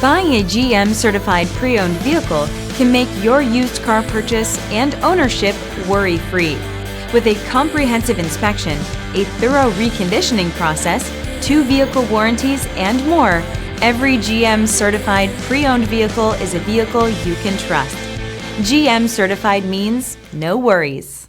Buying a GM-certified pre-owned vehicle can make your used car purchase and ownership worry-free. With a comprehensive inspection, a thorough reconditioning process, 2 vehicle warranties, and more, every GM-certified pre-owned vehicle is a vehicle you can trust. GM-certified means no worries.